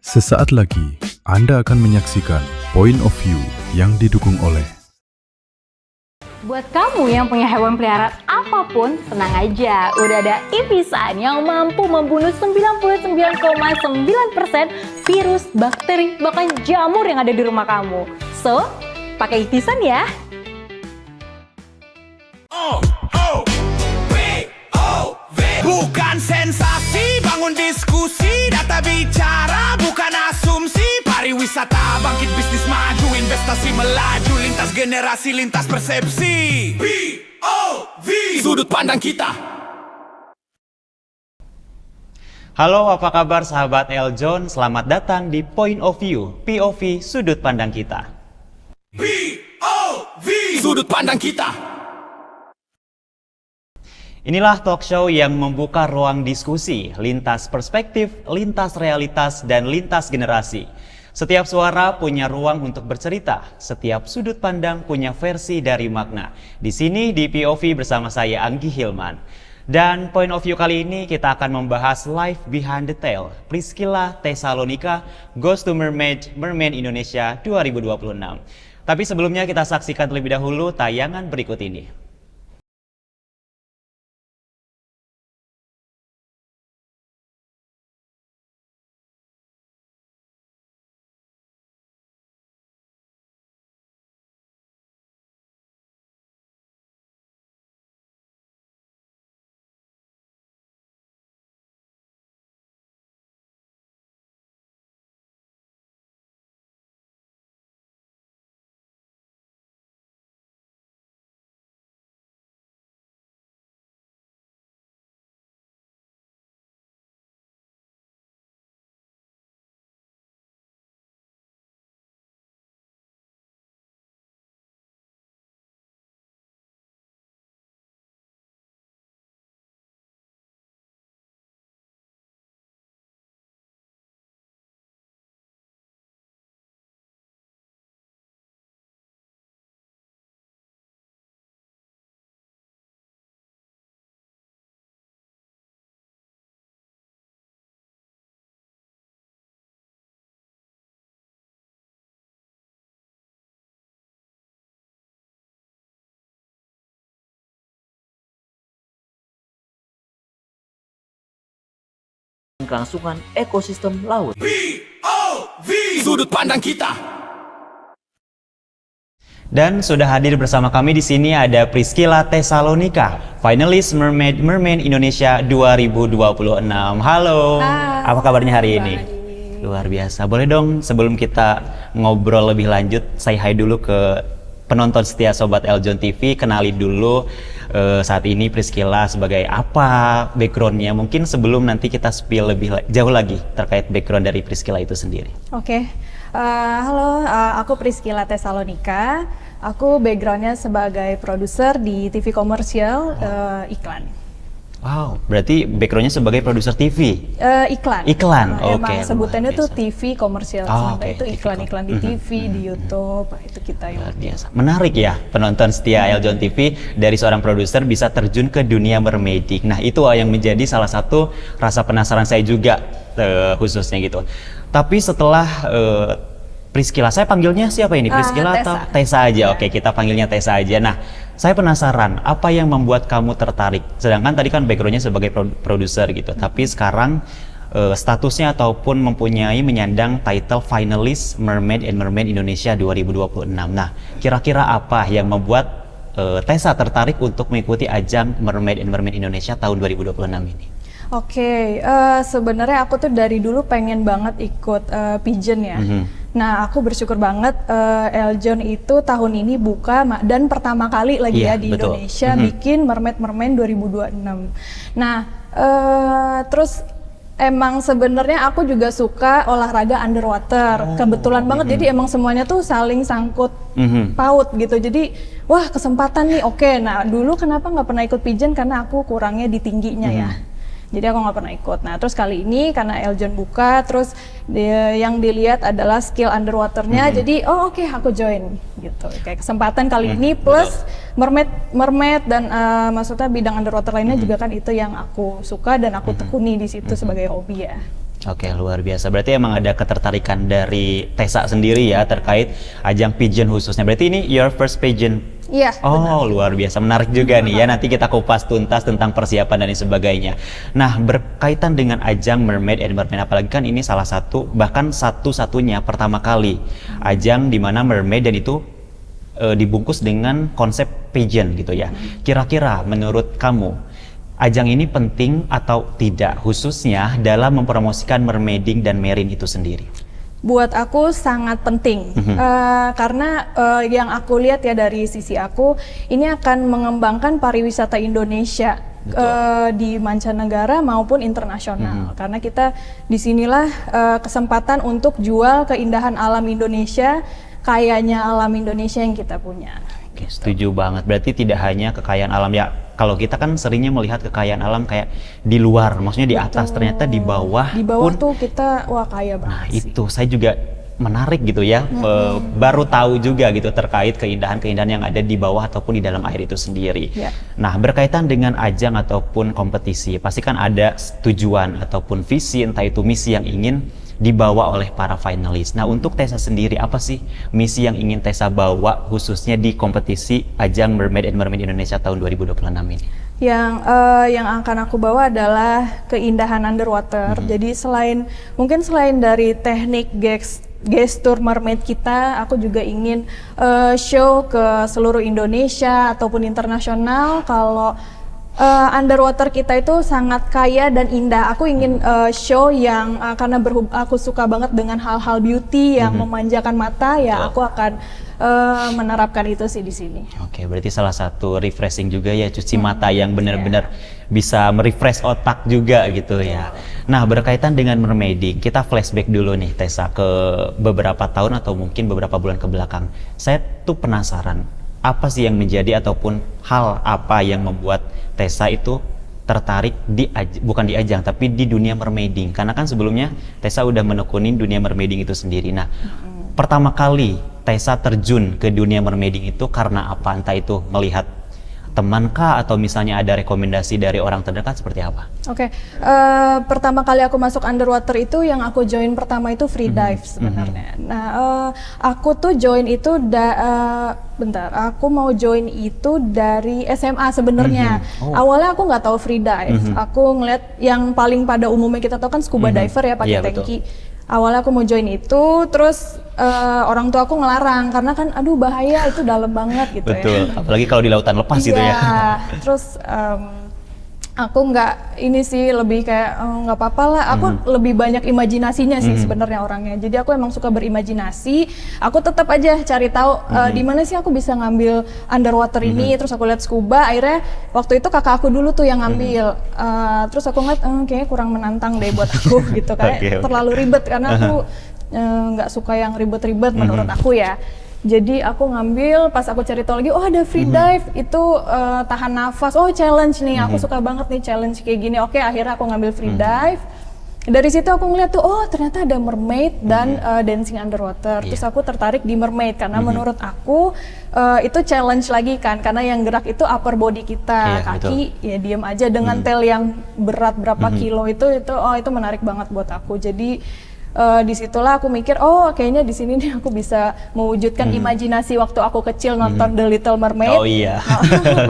Sesaat lagi, Anda akan menyaksikan Point of View yang didukung oleh Buat kamu yang punya hewan peliharaan apapun, tenang aja. Udah ada Ivisan yang mampu membunuh 99,9% virus, bakteri, bahkan jamur yang ada di rumah kamu. So, pakai Ivisan ya. Bukan sensasi, bangun diskusi, data bicara, bukan asumsi. Pariwisata, bangkit bisnis maju, investasi melaju, lintas generasi, lintas persepsi. POV, sudut pandang kita. Halo, apa kabar sahabat Eljon? Selamat datang di Point of View, POV, sudut pandang kita. POV, sudut pandang kita. Inilah talk show yang membuka ruang diskusi, lintas perspektif, lintas realitas, dan lintas generasi. Setiap suara punya ruang untuk bercerita, setiap sudut pandang punya versi dari makna. Di sini di POV bersama saya Anggi Hilman. Dan Point of View kali ini kita akan membahas Life Behind the Tale, Priscilla Tesalonika, Ghost to Mermaid, Mermaid Indonesia 2026. Tapi sebelumnya kita saksikan terlebih dahulu tayangan berikut ini. Kelangsungan ekosistem laut. POV, sudut pandang kita. Dan sudah hadir bersama kami di sini ada Priscilla Tesalonika, finalis Mermaid Indonesia 2026. Halo, apa kabarnya hari ini? Luar biasa. Boleh dong sebelum kita ngobrol lebih lanjut, say hi dulu ke penonton setia Sobat Eljon TV, kenali dulu saat ini Priscilla sebagai apa backgroundnya. Mungkin sebelum nanti kita spill lebih jauh lagi terkait background dari Priscilla itu sendiri. Oke. Halo, aku Priscilla Tesalonika. Aku backgroundnya sebagai produser di TV komersial iklan. Wow, berarti backgroundnya sebagai produser TV? Iklan. Iklan, oke. Emang sebutannya tuh TV komersial. Oke, itu iklan-iklan di TV, di YouTube, itu kita yang luar biasa. Menarik ya, penonton setia Eljon TV dari seorang produser bisa terjun ke dunia mermaiding. Nah, itu yang menjadi salah satu rasa penasaran saya juga khususnya gitu. Tapi setelah Priscilla, saya panggilnya siapa ini? Priscilla atau Tessa aja? Oke, kita panggilnya Tessa aja. Nah, saya penasaran, apa yang membuat kamu tertarik? Sedangkan tadi kan backgroundnya sebagai produser gitu, tapi sekarang statusnya ataupun menyandang title finalis Mermaid and Mermaid Indonesia 2026. Nah, kira-kira apa yang membuat Tessa tertarik untuk mengikuti ajang Mermaid and Mermaid Indonesia tahun 2026 ini? Oke, sebenarnya aku tuh dari dulu pengen banget ikut pageant ya. Nah, aku bersyukur banget Eljon itu tahun ini buka dan pertama kali lagi ya di Indonesia bikin Mermaid 2026. Nah, terus emang sebenarnya aku juga suka olahraga underwater. Kebetulan banget jadi emang semuanya tuh saling sangkut paut gitu. Jadi wah kesempatan nih, oke. Nah, dulu kenapa nggak pernah ikut pageant karena aku kurangnya di tingginya ya. Jadi aku nggak pernah ikut. Nah terus kali ini karena Eljon buka, terus yang dilihat adalah skill underwaternya. Jadi oke, aku join gitu. Kayak kesempatan kali ini plus mermaid dan maksudnya bidang underwater lainnya juga kan itu yang aku suka dan aku tekuni di situ sebagai hobi ya. Oke, luar biasa. Berarti emang ada ketertarikan dari Tessa sendiri ya terkait ajang pageant khususnya. Berarti ini your first pageant. Iya. Oh, luar biasa. Menarik juga nih ya. Nanti kita kupas tuntas tentang persiapan dan lain sebagainya. Nah, berkaitan dengan ajang Mermaid and Mermaid, apalagi kan ini salah satu, bahkan satu-satunya pertama kali ajang di mana Mermaid dan itu dibungkus dengan konsep pageant gitu ya. Kira-kira menurut kamu ajang ini penting atau tidak, khususnya dalam mempromosikan mermaiding dan marine itu sendiri? Buat aku sangat penting, karena yang aku lihat ya dari sisi aku, ini akan mengembangkan pariwisata Indonesia di mancanegara maupun internasional. Karena kita disinilah kesempatan untuk jual keindahan alam Indonesia, kayanya alam Indonesia yang kita punya. Oke, setuju banget. Berarti tidak hanya kekayaan alam ya. Kalau kita kan seringnya melihat kekayaan alam kayak di luar, maksudnya di atas. Betul. Ternyata di bawah pun tuh kita wah Nah kaya banget sih. itu saya juga menarik gitu ya, baru tahu juga gitu terkait keindahan-keindahan yang ada di bawah ataupun di dalam air itu sendiri. Ya. Nah, berkaitan dengan ajang ataupun kompetisi, pasti kan ada tujuan ataupun visi, entah itu misi yang ingin dibawa oleh para finalis. Nah, untuk Tessa sendiri, apa sih misi yang ingin Tessa bawa khususnya di kompetisi ajang Mermaid and Mermaid Indonesia tahun 2026 ini? Yang akan aku bawa adalah keindahan underwater. Jadi mungkin selain dari teknik gestur mermaid kita, aku juga ingin show ke seluruh Indonesia ataupun internasional kalau underwater kita itu sangat kaya dan indah. Aku ingin show yang karena aku suka banget dengan hal-hal beauty yang memanjakan mata, ya aku akan menerapkan itu sih di sini. Oke, berarti salah satu refreshing juga ya, cuci mata yang benar-benar bisa merefresh otak juga gitu ya. Nah, berkaitan dengan mermaiding, kita flashback dulu nih Tessa ke beberapa tahun atau mungkin beberapa bulan ke belakang. Saya tuh penasaran, apa sih yang menjadi ataupun hal apa yang membuat Tessa itu tertarik bukan di ajang tapi di dunia mermaiding? Karena kan sebelumnya Tessa udah menekuni dunia mermaiding itu sendiri. Nah, pertama kali Tessa terjun ke dunia mermaiding itu karena apa? Entah itu melihat teman kah atau misalnya ada rekomendasi dari orang terdekat, seperti apa? Oke, pertama kali aku masuk underwater itu yang aku join pertama itu free dive sebenarnya. Nah, aku tuh join itu aku mau join itu dari SMA sebenarnya. Awalnya aku nggak tahu free dive. Aku ngeliat yang paling pada umumnya kita tahu kan scuba diver ya, pakai tanki. Awalnya aku mau join itu, terus orang tua aku ngelarang karena kan aduh bahaya, itu dalam banget gitu. Betul, apalagi kalau di lautan lepas gitu ya. Terus aku nggak ini sih, lebih kayak nggak apa-apa lah. Aku lebih banyak imajinasinya sih sebenarnya orangnya. Jadi aku emang suka berimajinasi. Aku tetap aja cari tahu di mana sih aku bisa ngambil underwater ini. Terus aku lihat scuba. Akhirnya waktu itu kakak aku dulu tuh yang ngambil. Terus aku ngeliat kayaknya kurang menantang deh buat aku gitu. Kayak terlalu ribet karena aku nggak suka yang ribet-ribet menurut aku ya. Jadi aku ngambil, pas aku cari tahu lagi, oh ada free dive, itu tahan nafas, oh challenge nih, aku suka banget nih challenge kayak gini. Oke, akhirnya aku ngambil free dive. Dari situ aku ngeliat tuh, oh ternyata ada mermaid dan dancing underwater. Terus aku tertarik di mermaid karena menurut aku itu challenge lagi kan, karena yang gerak itu upper body kita, kaki ya diem aja dengan tail yang berat berapa kilo itu menarik banget buat aku. Jadi disitulah aku mikir, oh kayaknya di sini nih aku bisa mewujudkan imajinasi waktu aku kecil nonton The Little Mermaid. Oh iya,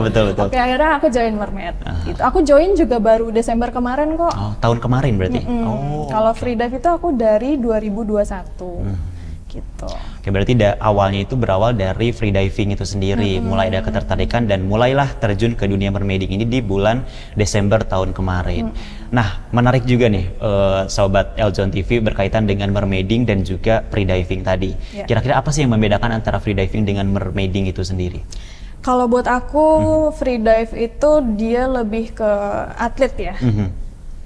betul. Oke, akhirnya aku join mermaid. Gitu. Aku join juga baru Desember kemarin kok. Oh, tahun kemarin berarti? Kalau free dive itu aku dari 2021. Gitu. Oke, berarti awalnya itu berawal dari free diving itu sendiri, mulai ada ketertarikan dan mulailah terjun ke dunia mermaiding ini di bulan Desember tahun kemarin. Nah, menarik juga nih Sobat Eljon TV berkaitan dengan mermaiding dan juga free diving tadi. Kira-kira apa sih yang membedakan antara free diving dengan mermaiding itu sendiri? Kalau buat aku free dive itu dia lebih ke atlet ya.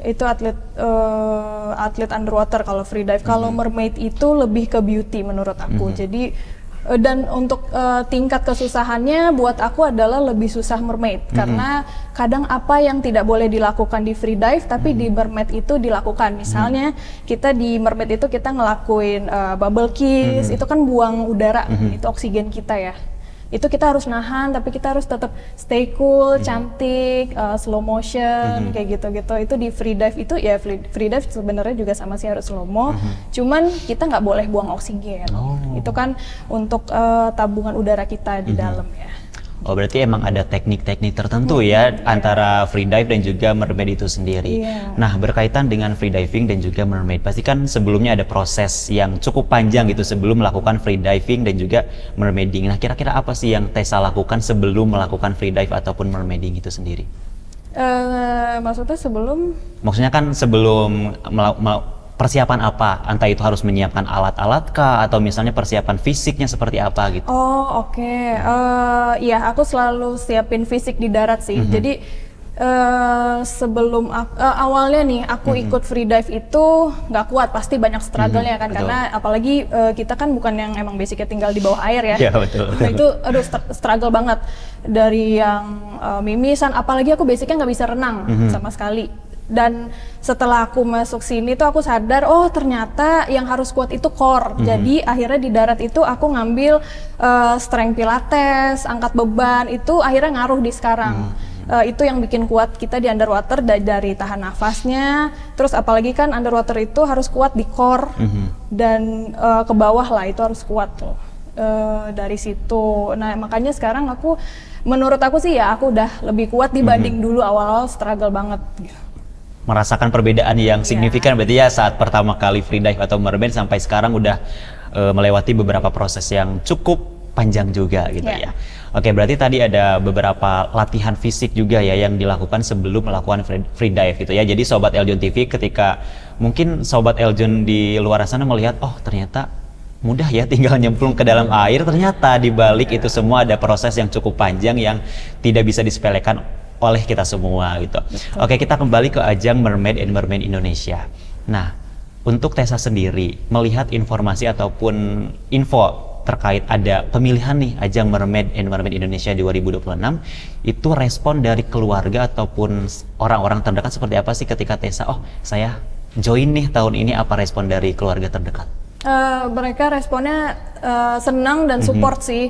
Itu atlet underwater kalau free dive. Kalau mermaid itu lebih ke beauty menurut aku. Jadi dan untuk tingkat kesusahannya buat aku adalah lebih susah mermaid karena kadang apa yang tidak boleh dilakukan di free dive tapi di mermaid itu dilakukan. Misalnya kita di mermaid itu kita ngelakuin bubble kiss, itu kan buang udara, itu oksigen kita ya. itu kita harus nahan, tapi kita harus tetap stay cool, cantik, slow motion, kayak gitu-gitu. Itu di free dive itu ya free dive sebenarnya juga sama sih harus slow mo, cuman kita nggak boleh buang oksigen. Itu kan untuk tabungan udara kita di dalam ya. Oh, berarti emang ada teknik-teknik tertentu ya antara free dive dan juga mermaid itu sendiri. Nah, berkaitan dengan free diving dan juga mermaid, pasti kan sebelumnya ada proses yang cukup panjang gitu sebelum melakukan free diving dan juga mermaiding. Nah, kira-kira apa sih yang Tessa lakukan sebelum melakukan free dive ataupun mermaiding itu sendiri? Maksudnya sebelum? Maksudnya kan sebelum persiapan apa? Entah itu harus menyiapkan alat-alat kah atau misalnya persiapan fisiknya seperti apa gitu? Oh, oke. Iya, aku selalu siapin fisik di darat sih. Jadi sebelum awalnya nih aku ikut free dive itu nggak kuat, pasti banyak struggle-nya kan, betul. karena apalagi kita kan bukan yang emang basicnya tinggal di bawah air ya. Iya, betul. Nah, itu aduh struggle banget dari yang mimisan, apalagi aku basicnya nggak bisa renang sama sekali. Dan setelah aku masuk sini tuh aku sadar, oh ternyata yang harus kuat itu core. Jadi akhirnya di darat itu aku ngambil strength pilates, angkat beban, itu akhirnya ngaruh di sekarang. Itu yang bikin kuat kita di underwater dari tahan nafasnya. Terus apalagi kan underwater itu harus kuat di core dan ke bawah lah itu harus kuat tuh. Dari situ. Nah, makanya sekarang menurut aku sih ya aku udah lebih kuat dibanding dulu awal-awal struggle banget. Merasakan perbedaan yang signifikan berarti ya saat pertama kali free dive atau mermaid sampai sekarang udah melewati beberapa proses yang cukup panjang juga gitu ya. Oke, berarti tadi ada beberapa latihan fisik juga ya yang dilakukan sebelum melakukan free dive gitu ya. Jadi Sobat Eljon TV, ketika mungkin Sobat Eljon di luar sana melihat, oh ternyata mudah ya tinggal nyemplung ke dalam air, ternyata di balik itu semua ada proses yang cukup panjang yang tidak bisa disepelekan oleh kita semua gitu. Oke, kita kembali ke ajang Mermaid and Mermaid Indonesia. Nah, untuk Tessa sendiri melihat informasi ataupun info terkait ada pemilihan nih ajang Mermaid and Mermaid Indonesia 2026, itu respon dari keluarga ataupun orang-orang terdekat seperti apa sih ketika Tessa, oh saya join nih tahun ini, apa respon dari keluarga terdekat? Mereka responnya senang dan support sih,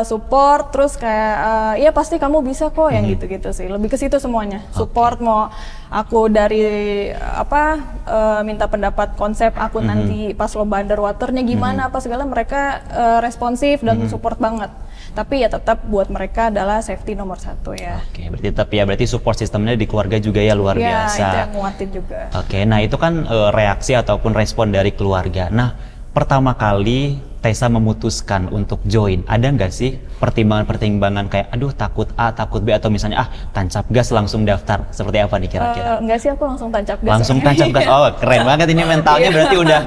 support terus kayak ya pasti kamu bisa kok, yang gitu-gitu sih, lebih ke situ semuanya. Support, mau aku dari minta pendapat konsep aku nanti pas lomba underwaternya gimana apa segala, mereka responsif dan support banget. Tapi ya tetap buat mereka adalah safety nomor 1 ya. Oke, berarti support sistemnya di keluarga juga ya luar biasa. Iya, itu yang nguatin juga. Oke, nah itu kan reaksi ataupun respon dari keluarga. Nah, pertama kali Tessa memutuskan untuk join, ada nggak sih pertimbangan-pertimbangan kayak aduh takut A, takut B, atau misalnya tancap gas langsung daftar, seperti apa nih kira-kira? Enggak sih, aku langsung tancap gas. Langsung tancap gas, oh keren banget ini mentalnya, berarti udah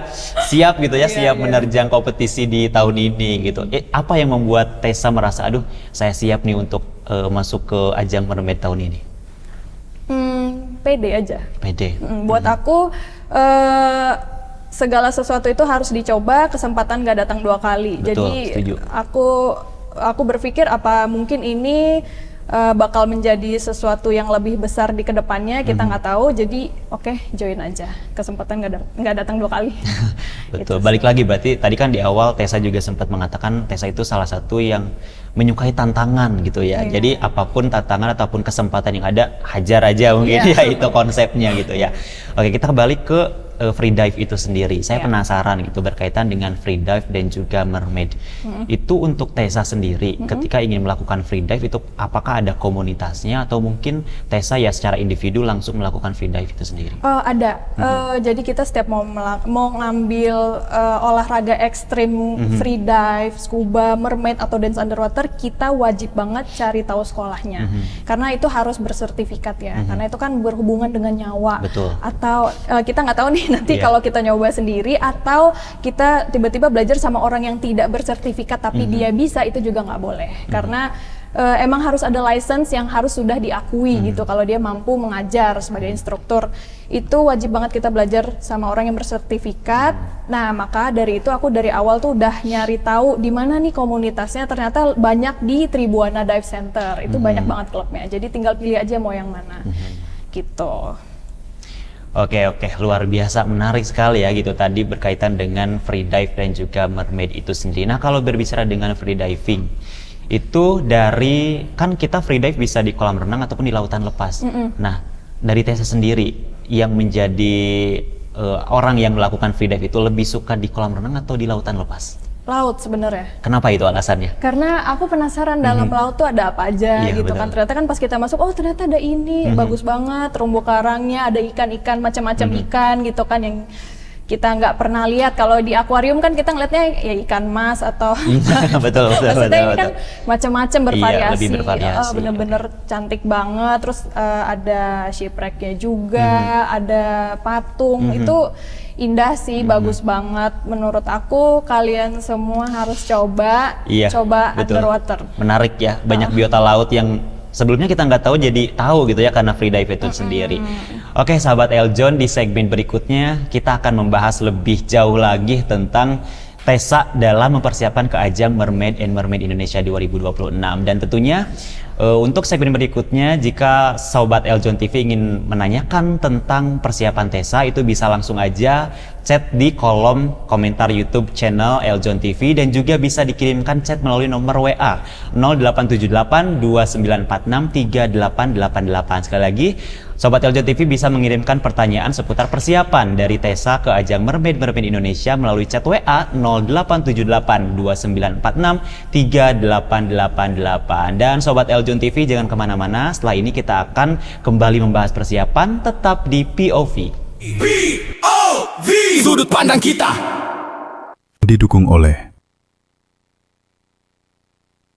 siap gitu ya, siap menerjang kompetisi di tahun ini gitu. Apa yang membuat Tessa merasa aduh saya siap nih untuk masuk ke ajang Mermaid tahun ini? Pede aja. Pede. Buat aku segala sesuatu itu harus dicoba, kesempatan gak datang 2 kali. Betul, jadi setuju. aku berpikir apa mungkin ini bakal menjadi sesuatu yang lebih besar di kedepannya, kita nggak tahu. Jadi oke, join aja, kesempatan nggak datang 2 kali. Betul. Gitu. Balik lagi, berarti tadi kan di awal Tessa juga sempat mengatakan Tessa itu salah satu yang menyukai tantangan gitu ya. Jadi apapun tantangan ataupun kesempatan yang ada, hajar aja mungkin ya, itu konsepnya gitu ya. Oke, kita kembali ke free dive itu sendiri. Saya penasaran gitu berkaitan dengan free dive dan juga mermaid. Itu untuk Tessa sendiri ketika ingin melakukan free dive itu apakah ada komunitasnya atau mungkin Tessa ya secara individu langsung melakukan free dive itu sendiri? Ada. Jadi kita setiap mau ngambil olahraga ekstrim, free dive, scuba, mermaid atau dance underwater, kita wajib banget cari tahu sekolahnya. Karena itu harus bersertifikat ya. Karena itu kan berhubungan dengan nyawa. Betul. Atau kita nggak tahu nih nanti kalau kita nyoba sendiri atau kita tiba-tiba belajar sama orang yang tidak bersertifikat tapi dia bisa, itu juga nggak boleh. Karena emang harus ada license yang harus sudah diakui gitu kalau dia mampu mengajar sebagai instruktur. Itu wajib banget kita belajar sama orang yang bersertifikat. Nah, maka dari itu aku dari awal tuh udah nyari tahu di mana nih komunitasnya. Ternyata banyak di Tribuana Dive Center. Itu banyak banget klubnya. Jadi tinggal pilih aja mau yang mana. Gitu. Oke, luar biasa, menarik sekali ya gitu tadi berkaitan dengan free dive dan juga mermaid itu sendiri. Nah, kalau berbicara dengan free diving, itu dari, kan kita free dive bisa di kolam renang ataupun di lautan lepas. Nah, dari Tessa sendiri yang menjadi orang yang melakukan free dive itu lebih suka di kolam renang atau di lautan lepas? Laut sebenarnya. Kenapa itu alasannya? Karena aku penasaran dalam laut tuh ada apa aja Iya, gitu betul. kan. Ternyata kan pas kita masuk, oh ternyata ada ini, bagus banget, terumbu karangnya, ada ikan-ikan, macam-macam ikan gitu kan yang kita nggak pernah lihat. Kalau di akuarium kan kita ngeliatnya ya ikan mas atau betul. maksudnya ini kan macam-macam bervariasi. lebih bervariasi. Bener-bener cantik banget. Terus ada shipwrecknya juga, ada patung. Itu indah sih, bagus banget. Menurut aku kalian semua harus coba Betul. underwater. Menarik ya, banyak biota laut yang sebelumnya kita nggak tahu jadi tahu gitu ya karena free dive itu sendiri. Oke sahabat Eljon, di segmen berikutnya kita akan membahas lebih jauh lagi tentang Tessa dalam mempersiapkan ke ajang Mermaid and Mermaid Indonesia 2026. Dan tentunya untuk segmen berikutnya, jika Sobat Eljon TV ingin menanyakan tentang persiapan Tessa, itu bisa langsung aja chat di kolom komentar YouTube channel Eljon TV, dan juga bisa dikirimkan chat melalui nomor WA 0878 2946 3888. Sekali lagi, Sobat Eljon TV bisa mengirimkan pertanyaan seputar persiapan dari Tessa ke ajang Mermaid Indonesia melalui chat WA 0878 2946 3888. Dan Sobat Eljon TV jangan kemana-mana, setelah ini kita akan kembali membahas persiapan tetap di POV. POV, sudut pandang kita. Didukung oleh